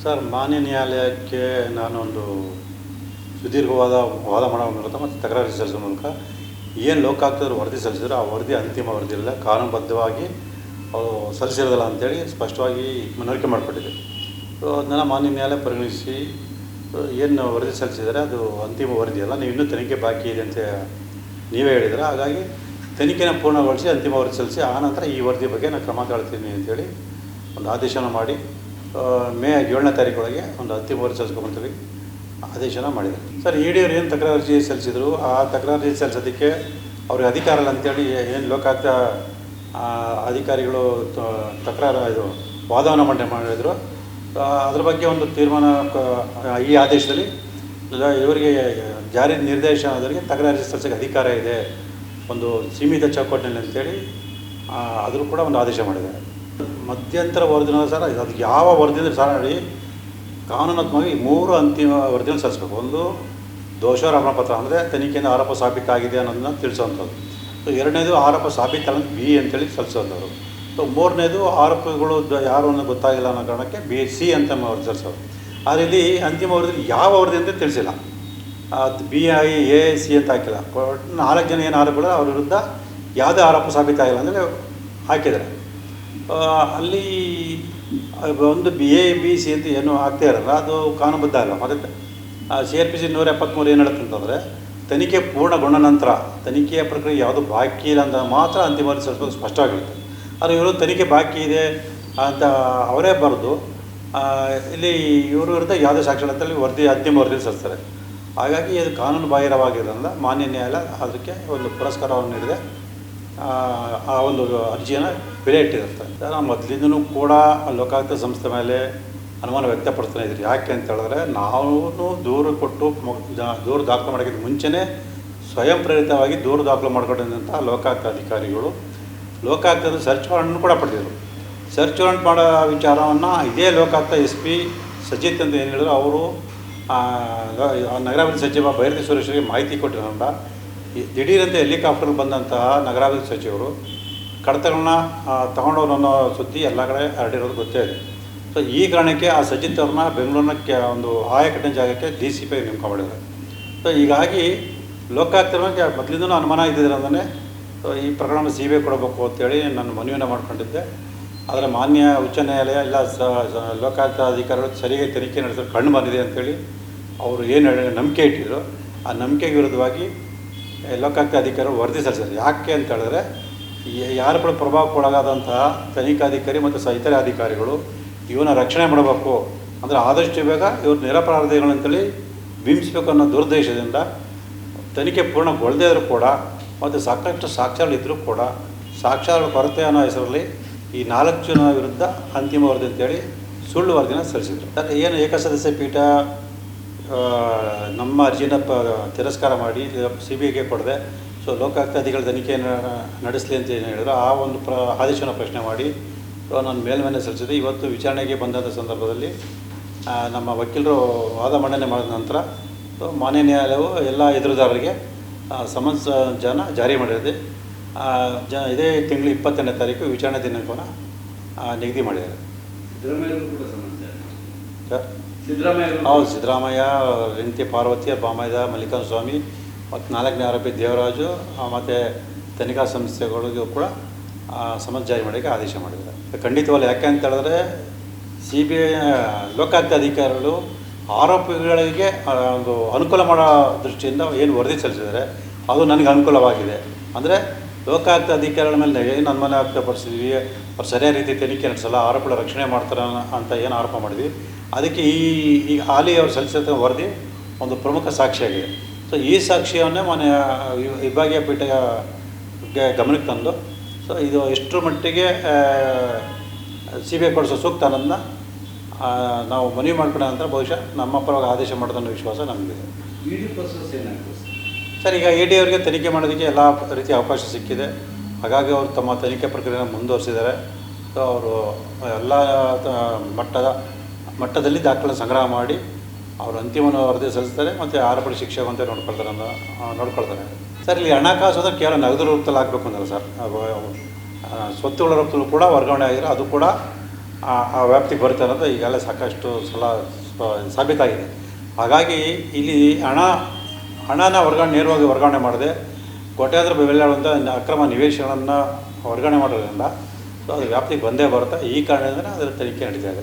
Sir, ಮಾನ್ಯ ನ್ಯಾಯಾಲಯಕ್ಕೆ ನಾನೊಂದು ಸುದೀರ್ಘವಾದ ವಾದ ಮಾಡೋ ಮೂಲಕ ಮತ್ತು ತಕರಾರು ಸಲ್ಲಿಸೋ ಮೂಲಕ ಏನು ಲೋಕಾಯುಕ್ತರು ವರದಿ ಸಲ್ಲಿಸಿದ್ರು ಆ ವರದಿ ಅಂತಿಮ ವರದಿ ಇಲ್ಲ, ಕಾನೂನುಬದ್ಧವಾಗಿ ಅವರು ಸಲ್ಲಿಸಿರೋದಿಲ್ಲ ಅಂಥೇಳಿ ಸ್ಪಷ್ಟವಾಗಿ ಮನವರಿಕೆ ಮಾಡಿಕೊಟ್ಟಿದೆ. ಸೊ ಅದನ್ನು ಮಾನ್ಯ ನ್ಯಾಯಾಲಯ ಪರಿಗಣಿಸಿ ಏನು ವರದಿ ಸಲ್ಲಿಸಿದರೆ ಅದು ಅಂತಿಮ ವರದಿ ಅಲ್ಲ, ನೀವು ಇನ್ನೂ ತನಿಖೆ ಬಾಕಿ ಇದೆ ಅಂತ ನೀವೇ ಹೇಳಿದ್ರೆ. ಹಾಗಾಗಿ ತನಿಖೆನ ಪೂರ್ಣಗೊಳಿಸಿ ಅಂತಿಮ ವರದಿ ಸಲ್ಲಿಸಿ ಆನಂತರ ಈ ವರದಿ ಬಗ್ಗೆ ನಾನು ಕ್ರಮ ತಗೊಳ್ತೀನಿ ಅಂತೇಳಿ ಒಂದು ಆದೇಶನ ಮಾಡಿ ಮೇ 7ನೇ ತಾರೀಕೊಳಗೆ ಒಂದು ಅಂತಿಮ ವರದಿ ಸಲ್ಲಿಸ್ಕೊಂಬಂತೇಳಿ ಆದೇಶನ ಮಾಡಿದೆ. ಸರ್, ಇ ಡಿ ಅವ್ರು ಏನು ತಕರಾರು ಅರ್ಜಿ ಸಲ್ಲಿಸಿದ್ರು ಆ ತಕರಾರು ಅರ್ಜಿ ಸಲ್ಲಿಸೋದಕ್ಕೆ ಅವ್ರಿಗೆ ಅಧಿಕಾರ ಇಲ್ಲ ಅಂತೇಳಿ ಏನು ಲೋಕಾಯುಕ್ತ ಅಧಿಕಾರಿಗಳು ಇದು ವಾದವನ್ನು ಮಂಡನೆ ಮಾಡಿದರು. ಅದ್ರ ಬಗ್ಗೆ ಒಂದು ತೀರ್ಮಾನ ಈ ಆದೇಶದಲ್ಲಿ ಇವರಿಗೆ ಜಾರಿ ನಿರ್ದೇಶನದವರಿಗೆ ತಕರಾರು ಅರ್ಜಿ ಸಲ್ಲಿಸೋಕ್ಕೆ ಅಧಿಕಾರ ಇದೆ ಒಂದು ಸೀಮಿತ ಚೌಕಟ್ಟಿನಲ್ಲಿ ಅಂತೇಳಿ ಆದರೂ ಕೂಡ ಒಂದು ಆದೇಶ ಮಾಡಿದ್ದಾರೆ. ಮಧ್ಯಂತರ ವರದಿನ ಸರ್, ಅದು ಯಾವ ವರದಿ ಅಂದರೆ ಸರ್ ನೋಡಿ, ಕಾನೂನಾತ್ಮಕವಾಗಿ 3 ಅಂತಿಮ ವರದಿಯನ್ನು ಸಲ್ಲಿಸಬೇಕು. ಒಂದು ದೋಷಾರೋಪಣ ಪತ್ರ, ಅಂದರೆ ತನಿಖೆಯಿಂದ ಆರೋಪ ಸಾಬೀತಾಗಿದೆ ಅನ್ನೋದನ್ನ ತಿಳಿಸೋವಂಥದ್ದು. ಸೊ 2ನೇದು ಆರೋಪ ಸಾಬೀತಲ್ಲ ಬಿ ಅಂತೇಳಿ ಸಲ್ಲಿಸೋವಂಥವ್ರು. ಸೊ 3ನೇದು ಆರೋಪಿಗಳು ಯಾರು ಅನ್ನೋ ಗೊತ್ತಾಗಿಲ್ಲ ಅನ್ನೋ ಕಾರಣಕ್ಕೆ BC ಅಂತ ವರದಿ ಸಲ್ಲಿಸೋದು. ಆದರೆ ಇಲ್ಲಿ ಅಂತಿಮ ವರದಿಯಲ್ಲಿ ಯಾವ ವರದಿ ಅಂತ ತಿಳಿಸಿಲ್ಲ, BI AIC ಅಂತ ಹಾಕಿಲ್ಲ. 4 ಜನ ಏನು ಆರೋಪಿಗಳು ಅವ್ರ ವಿರುದ್ಧ ಯಾವುದೇ ಆರೋಪ ಸಾಬೀತಾಗಿಲ್ಲ ಅಂದರೆ ಹಾಕಿದ್ದಾರೆ. ಅಲ್ಲಿ ಒಂದು BA-BC ಅಂತ ಏನು ಆಗ್ತಾ ಇರಲ್ಲ, ಅದು ಕಾನೂನುಬದ್ಧ ಅಲ್ಲ. ಮತ್ತು CRPC 173 ಏನು ಹೇಳುತ್ತೆ ಅಂತಂದರೆ, ತನಿಖೆ ಪೂರ್ಣಗೊಂಡ ನಂತರ ತನಿಖೆಯ ಪ್ರಕ್ರಿಯೆ ಯಾವುದು ಬಾಕಿ ಇಲ್ಲ ಅಂತ ಮಾತ್ರ ಅಂತಿಮ ವರದಿ ಸಲ್ಲಿಸೋದು ಸ್ಪಷ್ಟವಾಗಿರುತ್ತೆ. ಆದರೆ ಇವರು ತನಿಖೆ ಬಾಕಿ ಇದೆ ಅಂತ ಅವರೇ ಬರೆದು ಇಲ್ಲಿ ಇವ್ರ ವಿರುದ್ಧ ಯಾವುದೇ ಸಾಕ್ಷಾತ್ತಲ್ಲಿ ವರದಿ ಅಂತಿಮ ವರದಿ ಸಲ್ಲಿಸ್ತಾರೆ. ಹಾಗಾಗಿ ಇದು ಕಾನೂನು ಬಾಹಿರವಾಗಿರೋದ್ರಿಂದ ಮಾನ್ಯ ನ್ಯಾಯಾಲಯ ಅದಕ್ಕೆ ಒಂದು ಪುರಸ್ಕಾರವನ್ನು ನೀಡಿದೆ. ಆ ಒಂದು ಅರ್ಜಿಯನ್ನು ಬೆಲೆ ಇಟ್ಟಿರುತ್ತೆ. ನಾನು ಮೊದಲಿಂದನೂ ಕೂಡ ಲೋಕಾಯುಕ್ತ ಸಂಸ್ಥೆ ಮೇಲೆ ಅನುಮಾನ ವ್ಯಕ್ತಪಡ್ತಾನೆ ಇದ್ರಿ. ಯಾಕೆ ಅಂತ ಹೇಳಿದ್ರೆ, ನಾವು ದೂರು ಕೊಟ್ಟು ದೂರು ದಾಖಲು ಮಾಡೋಕ್ಕಿಂತ ಮುಂಚೆನೇ ಸ್ವಯಂ ಪ್ರೇರಿತವಾಗಿ ದೂರು ದಾಖಲು ಮಾಡ್ಕೊಂಡಿದ್ದಂಥ ಲೋಕಾಯುಕ್ತ ಅಧಿಕಾರಿಗಳು ಲೋಕಾಯುಕ್ತದ ಸರ್ಚ್ ವಾರೆಂಟ್ ಕೂಡ ಪಡೆದಿದ್ರು. ಸರ್ಚ್ ವಾರೆಂಟ್ ಮಾಡೋ ವಿಚಾರವನ್ನು ಇದೇ ಲೋಕಾಯುಕ್ತ SP ಸಜಿತ್ ಅಂತ ಏನು ಹೇಳಿದ್ರು, ಅವರು ನಗರಾಭಿವೃದ್ಧಿ ಸಚಿವ ಬೈರತಿ ಸುರೇಶ್ವರಿಗೆ ಮಾಹಿತಿ ಕೊಟ್ಟಿರೋದ್ರಿಂದ ದಿಢೀರಂತೆ ಹೆಲಿಕಾಪ್ಟರ್ ಬಂದಂತಹ ನಗರಾಭಿವೃದ್ಧಿ ಸಚಿವರು ಕಡತಗಳನ್ನ ತಗೊಂಡವ್ರು ಅನ್ನೋ ಸುದ್ದಿ ಎಲ್ಲ ಕಡೆ ಹರಡಿರೋದು ಗೊತ್ತೇ ಇದೆ. ಸೊ ಈ ಕಾರಣಕ್ಕೆ ಆ ಸಜಿತ್ ಅವ್ರನ್ನ ಬೆಂಗಳೂರಿನ ಒಂದು ಆಯಕಟ್ಟಿನ ಜಾಗಕ್ಕೆ DCP ನೇಮಕ ಮಾಡಿದ್ದಾರೆ. ಸೊ ಹೀಗಾಗಿ ಲೋಕಾಯುಕ್ತರ ಬಗ್ಗೆ ಮೊದಲಿಂದನೂ ಅನುಮಾನ ಇದ್ದಿರೋದನ್ನೇ ಈ ಪ್ರಕರಣ CBI ಕೊಡಬೇಕು ಅಂತೇಳಿ ನಾನು ಮನವಿಯನ್ನು ಮಾಡ್ಕೊಂಡಿದ್ದೆ. ಆದರೆ ಮಾನ್ಯ ಉಚ್ಚ ನ್ಯಾಯಾಲಯ ಎಲ್ಲ ಲೋಕಾಯುಕ್ತ ಅಧಿಕಾರಿಗಳು ಸರಿಯಾಗಿ ತನಿಖೆ ನಡೆಸೋದು ಕಂಡು ಬಂದಿದೆ ಅಂಥೇಳಿ ಅವರು ಏನು ನಂಬಿಕೆ ಇಟ್ಟಿದ್ರು, ಆ ನಂಬಿಕೆಗೆ ವಿರುದ್ಧವಾಗಿ ಲೋಕಾಯುಕ್ತ ಅಧಿಕಾರಿಗಳು ವರದಿ ಸಲ್ಲಿಸಿದ್ದಾರೆ. ಯಾಕೆ ಅಂತ ಹೇಳಿದ್ರೆ, ಯಾರು ಕೂಡ ಪ್ರಭಾವಕ್ಕೊಳಗಾದಂತಹ ತನಿಖಾಧಿಕಾರಿ ಮತ್ತು ಇತರೆ ಅಧಿಕಾರಿಗಳು ಇವನ್ನ ರಕ್ಷಣೆ ಮಾಡಬೇಕು, ಅಂದರೆ ಆದಷ್ಟು ಬೇಗ ಇವ್ರು ನಿರಪರಾಧಿಗಳಂತೇಳಿ ಬಿಂಬಿಸಬೇಕು ಅನ್ನೋ ದುರುದ್ದೇಶದಿಂದ ತನಿಖೆ ಪೂರ್ಣಗೊಳ್ಳದೇ ಇದ್ರೂ ಕೂಡ ಮತ್ತು ಸಾಕಷ್ಟು ಸಾಕ್ಷ್ಯಗಳಿದ್ದರೂ ಕೂಡ ಸಾಕ್ಷ್ಯಗಳ ಕೊರತೆ ಅನ್ನೋ ಹೆಸರಲ್ಲಿ ಈ 4 ಜನ ವಿರುದ್ಧ ಅಂತಿಮ ವರದಿ ಅಂತೇಳಿ ಸುಳ್ಳು ವರದಿನ ಸಲ್ಲಿಸಿದರು. ಏನು ಏಕಸದಸ್ಯ ಪೀಠ ನಮ್ಮ ಅರ್ಜಿನ ತಿರಸ್ಕಾರ ಮಾಡಿ CBIಗೆ ಕೊಡದೆ ಸೊ ಲೋಕಾಯುಕ್ತ ಅಧಿಕಾರಿಗಳ ತನಿಖೆಯನ್ನು ನಡೆಸಲಿ ಅಂತ ಏನು ಹೇಳಿದ್ರು, ಆ ಒಂದು ಆದೇಶವನ್ನು ಪ್ರಶ್ನೆ ಮಾಡಿ ನಾನು ಮೇಲ್ಮನೆ ಸಲ್ಲಿಸಿದೆ. ಇವತ್ತು ವಿಚಾರಣೆಗೆ ಬಂದಂಥ ಸಂದರ್ಭದಲ್ಲಿ ನಮ್ಮ ವಕೀಲರು ವಾದ ಮಂಡನೆ ಮಾಡಿದ ನಂತರ ಮಾನ್ಯ ನ್ಯಾಯಾಲಯವು ಎಲ್ಲ ಎದುರುದಾರರಿಗೆ ಸಮನ್ಸ್ ಜಾರಿ ಮಾಡಿದೆ. ಇದೇ ತಿಂಗಳು 20ನೇ ತಾರೀಕು ವಿಚಾರಣೆ ದಿನಾಂಕವನ್ನು ನಿಗದಿ ಮಾಡಿದ್ದಾರೆ. ಹೌದು, ಸಿದ್ದರಾಮಯ್ಯ, ಹೆಂಡತಿ ಪಾರ್ವತಿ, ಬಾಮಯ್ಯ ಮಲ್ಲಿಕಾರ್ಜುನ ಸ್ವಾಮಿ ಮತ್ತು 4ನೇ ಆರೋಪಿ ದೇವರಾಜು ಮತ್ತು ತನಿಖಾ ಸಂಸ್ಥೆಗಳಿಗೂ ಕೂಡ ಸಮನ್ಸ್ ಜಾರಿ ಮಾಡೋಕ್ಕೆ ಆದೇಶ ಮಾಡಿದ್ದಾರೆ. ಖಂಡಿತವಲ್ಲ. ಯಾಕೆ ಅಂತ ಹೇಳಿದ್ರೆ, CBI ಲೋಕಾಯುಕ್ತ ಅಧಿಕಾರಿಗಳು ಆರೋಪಿಗಳಿಗೆ ಒಂದು ಅನುಕೂಲ ಮಾಡೋ ದೃಷ್ಟಿಯಿಂದ ಏನು ವರದಿ ಸಲ್ಲಿಸಿದ್ದಾರೆ ಅದು ನನಗೆ ಅನುಕೂಲವಾಗಿದೆ. ಅಂದರೆ ಲೋಕಾಯುಕ್ತ ಅಧಿಕಾರಿಗಳ ಮೇಲೆ ಏನು ಅನುಮಾನ ವ್ಯಕ್ತಪಡಿಸಿದ್ವಿ, ಅವ್ರು ಸರಿಯಾದ ರೀತಿ ತನಿಖೆ ನಡೆಸಲ್ಲ, ಆರೋಪಿಗಳ ರಕ್ಷಣೆ ಮಾಡ್ತಾರೆ ಅಂತ ಏನು ಆರೋಪ ಮಾಡಿದ್ವಿ, ಅದಕ್ಕೆ ಈ ಹಾಲಿ ಅವ್ರು ಸಲ್ಲಿಸಿದ ವರದಿ ಒಂದು ಪ್ರಮುಖ ಸಾಕ್ಷಿಯಾಗಿದೆ. ಸೊ ಈ ಸಾಕ್ಷಿಯನ್ನೇ ಮನೆ ವಿಭಾಗೀಯ ಪೀಠಕ್ಕೆ ಗಮನಕ್ಕೆ ತಂದು ಸೊ ಇದು ಎಷ್ಟರ ಮಟ್ಟಿಗೆ CBI ಕೊಡಿಸೋ ಸೂಕ್ತ ಅನ್ನೋದನ್ನ ನಾವು ಮನವಿ ಮಾಡ್ಕೊಂಡ ನಂತರ ಬಹುಶಃ ನಮ್ಮ ಪರವಾಗಿ ಆದೇಶ ಮಾಡೋದನ್ನೋ ವಿಶ್ವಾಸ ನಮಗಿದೆ. ಸರ್, ಈಗ ED ಅವರಿಗೆ ತನಿಖೆ ಮಾಡೋದಕ್ಕೆ ಎಲ್ಲ ರೀತಿಯ ಅವಕಾಶ ಸಿಕ್ಕಿದೆ. ಹಾಗಾಗಿ ಅವರು ತಮ್ಮ ತನಿಖೆ ಪ್ರಕ್ರಿಯೆಯನ್ನು ಮುಂದುವರಿಸಿದ್ದಾರೆ. ಸೊ ಅವರು ಎಲ್ಲ ಮಟ್ಟದಲ್ಲಿ ದಾಖಲೆ ಸಂಗ್ರಹ ಮಾಡಿ ಅವರು ಅಂತಿಮ ವರದಿ ಸಲ್ಲಿಸ್ತಾರೆ ಮತ್ತು ಆರೋಪಿ ಶಿಕ್ಷೆವಂತೆ ನೋಡ್ಕೊಳ್ತಾರೆ. ಸರ್, ಇಲ್ಲಿ ಹಣಕಾಸು ಅಂದರೆ ಕೇವಲ ನಗದು ರೂಪದಲ್ಲಿ ಆಗಬೇಕು ಅಂದಲ್ಲ ಸರ್, ಸ್ವತ್ತುಗಳ ರೂಪದಲ್ಲೂ ಕೂಡ ವರ್ಗಾವಣೆ ಆಗಿರೋ ಅದು ಕೂಡ ಆ ವ್ಯಾಪ್ತಿಗೆ ಬರುತ್ತೆ ಅನ್ನೋದು ಈಗಾಗಲೇ ಸಾಕಷ್ಟು ಸಲ ಸಾಬೀತಾಗಿದೆ. ಹಾಗಾಗಿ ಇಲ್ಲಿ ಹಣನ ನೇರವಾಗಿ ವರ್ಗಾವಣೆ ಮಾಡದೆ ಕೋಟ್ಯಾಂತರ ಬೆಲೆಯುವಂಥ ಅಕ್ರಮ ನಿವೇಶನಗಳನ್ನು ವರ್ಗಾವಣೆ ಮಾಡೋದ್ರಿಂದ ಸೊ ಅದು ವ್ಯಾಪ್ತಿಗೆ ಬಂದೇ ಬರುತ್ತೆ. ಈ ಕಾರಣದಿಂದ ಅದರ ತನಿಖೆ ನಡೀತಾ ಇದೆ.